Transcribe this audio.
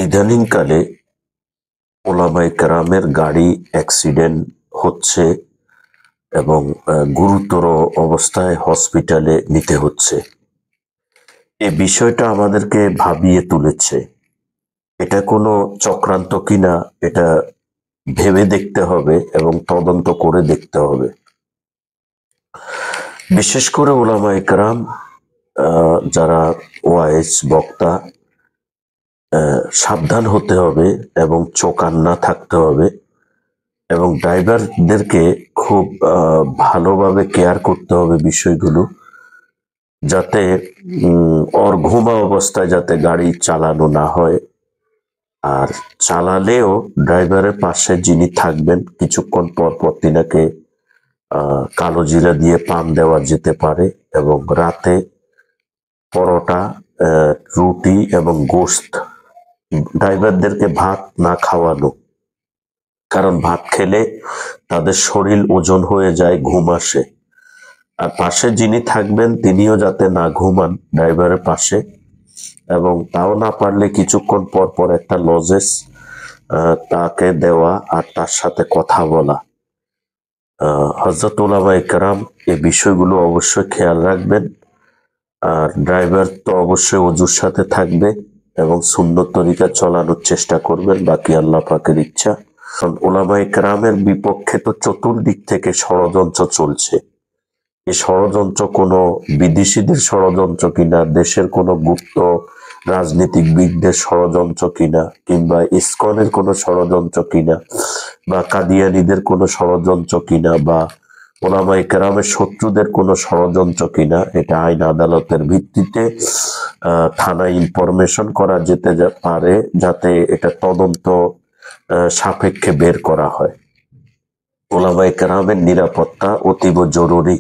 ইদানিংকালে ওলামায়ে কেরামের গাড়ি অ্যাক্সিডেন্ট হচ্ছে এবং গুরুতর অবস্থায় হসপিটালে নিতে হচ্ছে। এ বিষয়টা আমাদেরকে ভাবিয়ে তুলেছে। এটা কোনো চক্রান্ত কিনা এটা ভেবে দেখতে হবে এবং তদন্ত করে দেখতে হবে। বিশেষ করে ওলামায়ে কেরাম যারা ওয়াইজ বক্তা, সাবধান হতে হবে এবং চোকান্না থাকতে হবে এবং ড্রাইভারদেরকে খুব ভালোভাবে কেয়ার করতে হবে বিষয়গুলো, যাতে ওর ঘুমা অবস্থায় যাতে গাড়ি চালানো না হয়। আর চালালেও ড্রাইভারের পাশে যিনি থাকবেন কিছুক্ষণ পর পর তিনাকে কালো জিরা দিয়ে পান দেওয়া যেতে পারে এবং রাতে পরোটা, রুটি এবং গোশত, ড্রাইভারদেরকে ভাত না খাওয়ানো, কারণ ভাত খেলে তাদের শরীর ওজন হয়ে যায়, ঘুম আসে। আর পাশে যিনি থাকবেন তিনিও যাতে না ঘুমান ড্রাইভারের পাশে, এবং তাও না পারলে কিছুক্ষণ পর পর একটা লজেস তাকে দেওয়া আর তার সাথে কথা বলা। হযরত উলামায়ে কেরাম এই বিষয়গুলো অবশ্যই খেয়াল রাখবেন। আর ড্রাইভার তো অবশ্যই ওযুর সাথে থাকবে এবং সুন্নত তরিকা চালানোর চেষ্টা করবেন, বাকি আল্লাহ পাকের ইচ্ছা। কারণ উলামায়ে কেরামের বিপক্ষে তো চতুর্দিক থেকে ষড়যন্ত্র চলছে। এই ষড়যন্ত্র কোনো বিদেশিদের ষড়যন্ত্র কিনা, দেশের কোনো গুপ্ত রাজনীতিবিদদের ষড়যন্ত্র কিনা, কিংবা ইসকনের কোনো ষড়যন্ত্র কিনা, বা কাদিয়ানীদের কোনো ষড়যন্ত্র কিনা, বা ওলামায়ে কেরামের শত্রুদের কোনো ষড়যন্ত্র কিনা, এটা আইন আদালতের ভিত্তিতে থানায় ইনফরমেশন করা যেতে পারে, যাতে এটা তদন্ত সাপেক্ষে বের করা হয়। ওলামায়ে কেরামের নিরাপত্তা অতীব জরুরি।